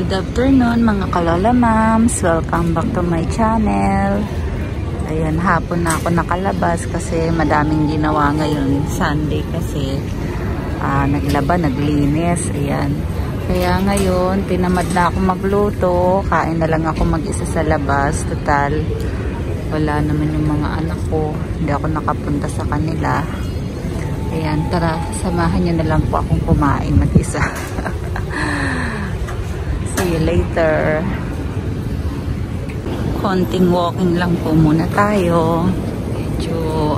Good afternoon mga kalola moms, welcome back to my channel. Ayan, hapon na ako nakalabas kasi madaming ginawa ngayon, Sunday kasi naglaba, naglinis. Ayan, kaya ngayon tinamad na ako magluto, kain na lang ako mag-isa sa labas. Total wala naman yung mga anak ko, hindi ako nakapunta sa kanila. Ayan, tara, samahan niyo na lang po akong kumain mag-isa. See you later. Konting walking lang po muna tayo. Medyo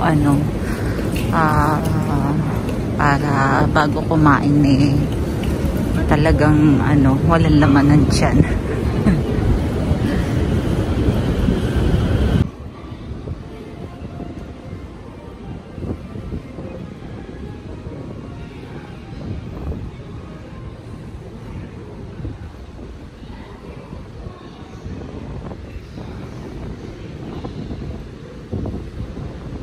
para bago kumain talagang walang laman ng tiyan.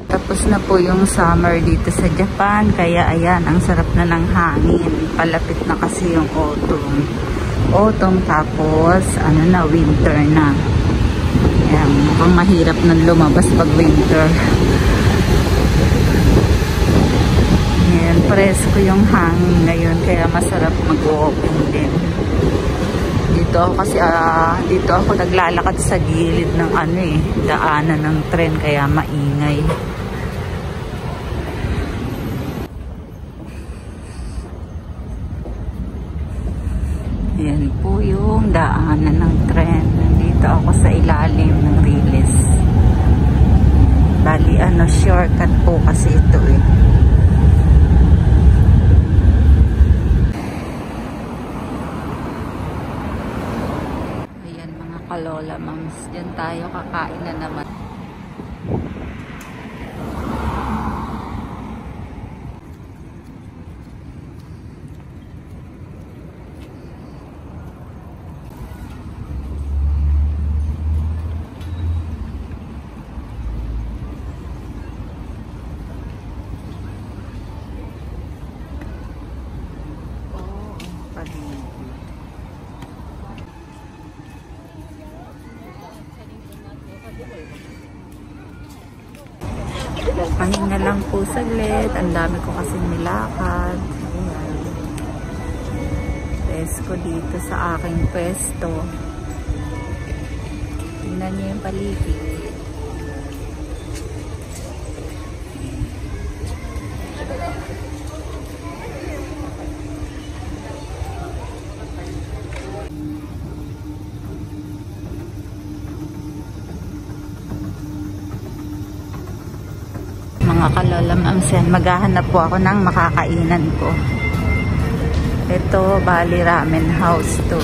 Tapos na po yung summer dito sa Japan, kaya ayan, ang sarap na ng hangin. Palapit na kasi yung autumn. Autumn tapos winter na. Ayan, mukhang mahirap nang lumabas pag winter. Ayan, presko yung hangin ngayon, kaya masarap mag-walking din. Dito ako kasi dito ako naglalakad sa gilid ng daanan ng tren, kaya maingay. Yan po yung daanan ng tren. Nandito ako sa ilalim ng riles. Bali shortcut po kasi ito Ayan mga kalola moms, dyan tayo kakain na naman. Pahinga lang po saglit. Ang dami ko kasing nilakad. Ayan. Pesko dito sa aking pwesto. Tingnan niyo yung paligid. Mga kalola moms, maghahanap po ako ng makakainan ko. Ito, bali ramen house to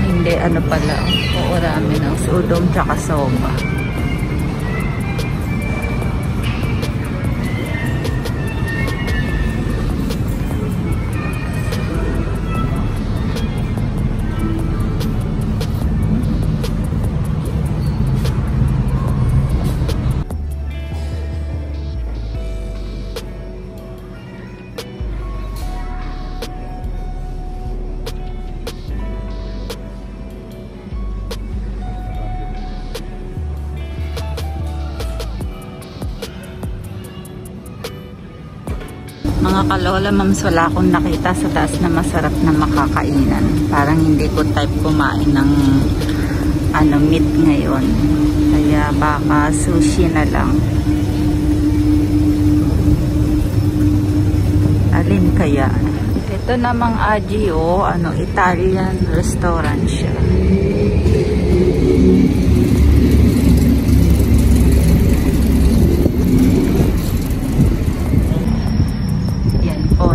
hindi pala. Oo, ramen house. Udon tsaka soba. Mga kalola moms, wala akong nakita sa taas na masarap na makakainan. Parang hindi ko type kumain ng meat ngayon. Kaya baka sushi na lang. Alin kaya? Ito namang Agio, Italian restaurant siya.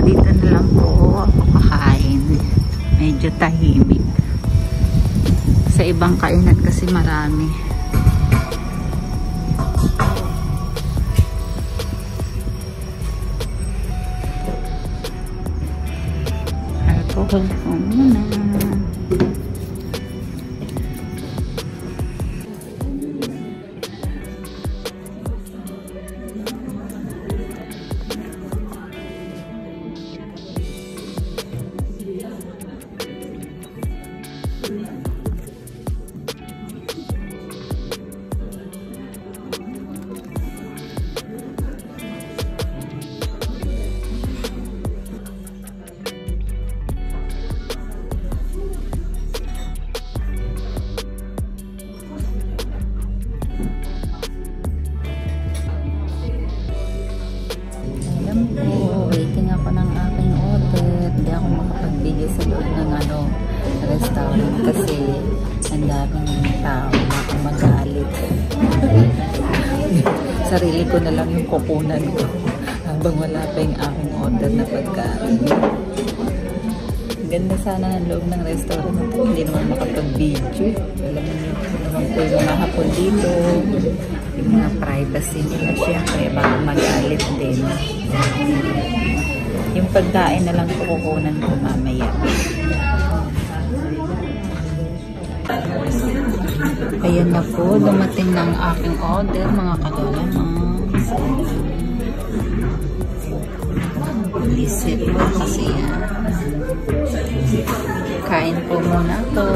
Dito na lang po ako kakain. Medyo tahimik. Sa ibang kainan kasi marami. Alcohol phone muna. Alam ko, waiting ako ng aking order. Hindi ako makapag-video sa loob ng restaurant kasi ang daming tao na magalit. Sarili ko na lang yung kukunan ko habang wala pa yung aking order na pagkain. Ganda sana ng loob ng restaurant na ito. Hindi naman makapag-video. Alam niyo naman po yung mga hapon dito. Yung mga privacy nila siyempre baka magalit din. Yung pagkain na lang kukunan ko mamaya. Ayan na po, dumating ng aking order mga kagalamang. Visit po kasi yan. Kain po muna po.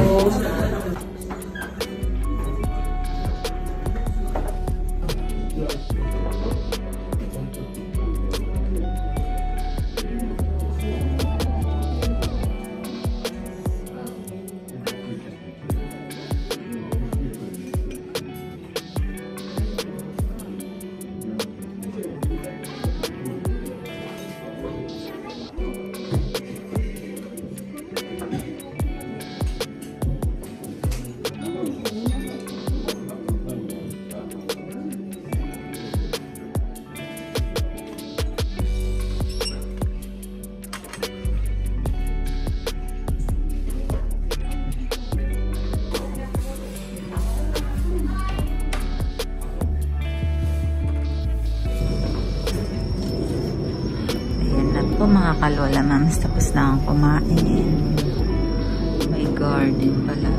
Mga kalola mams, tapos na akong kumain. May garden pala.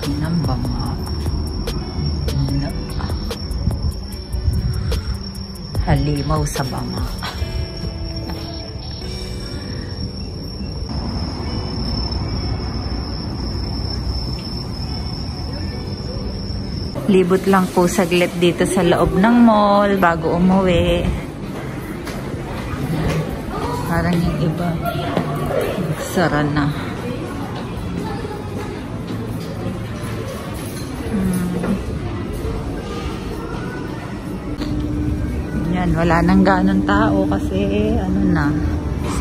Pinambanga. Halimaw sa banga. Libot lang po saglit dito sa loob ng mall bago umuwi. Parang yung iba nagsara na. Yan, wala nang ganun tao kasi ano na,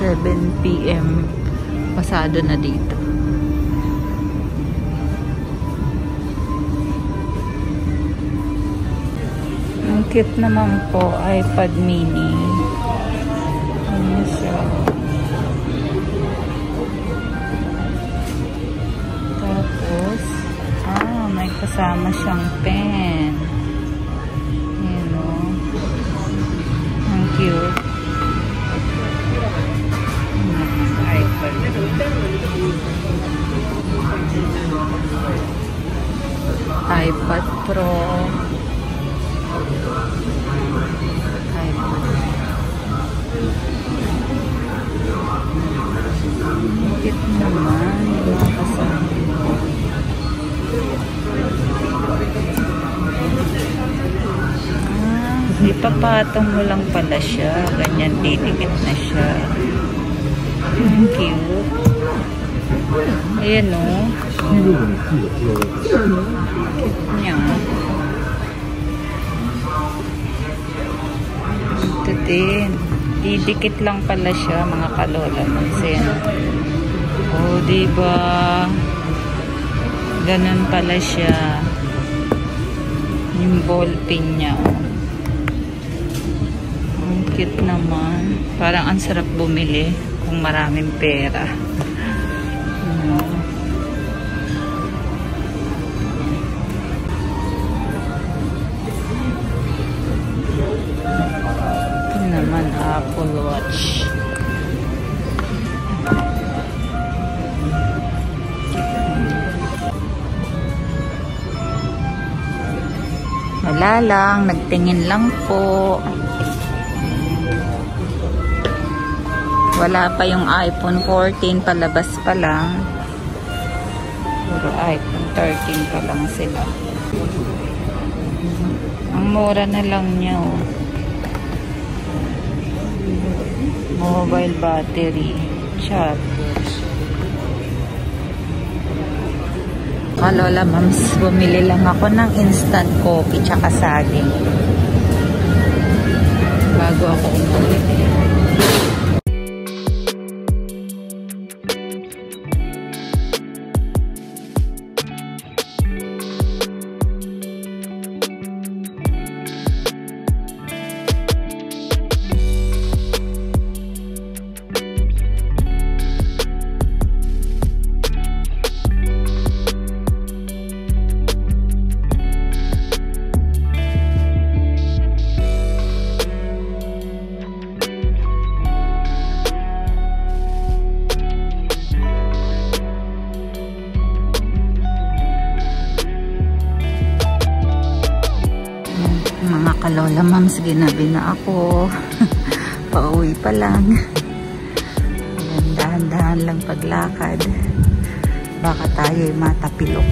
7 PM pasado na dito. Ang cute naman po, iPad mini. Ano siya? Tapos, may kasama siyang pen. Ayan o. Ang cute. iPad. iPad Pro. Cute naman yung kasama. Ipapatong mo lang pala siya. Ganyan, didikit na siya. Cute. Ayan o. Cute niya. Ito din. Didikit lang pala siya mga kalola. Oh, diba? Ganun pala siya. Yung ball pin niya. Oh. Ang cute naman. Parang ang sarap bumili kung maraming pera. Naman Apple Watch. Wala lang, nagtingin lang po. Wala pa yung iPhone 14, palabas pa lang. Puro iPhone 13 pa lang sila. Ang mura na lang niya, oh. Mobile battery, chat. kalola mams, bumili lang ako ng instant coffee tsaka saging bago ako umuwi. Mga kalola mams, ginabi na ako. Pauwi pa lang. Dahan-dahan lang paglakad. Baka tayo'y matapilok.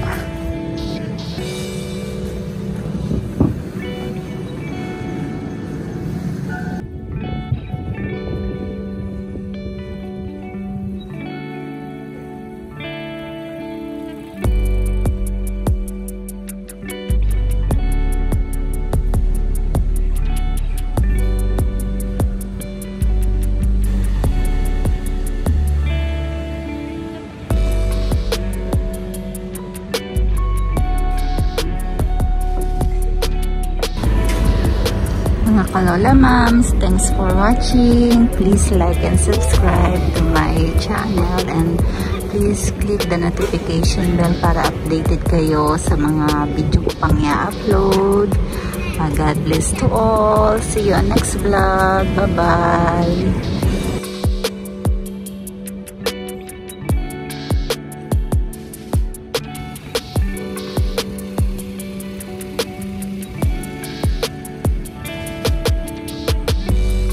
Mga kalola moms, thanks for watching. Please like and subscribe to my channel and please click the notification bell para updated kayo sa mga video ko pang i-upload. God bless to all. See you on next vlog. Bye-bye.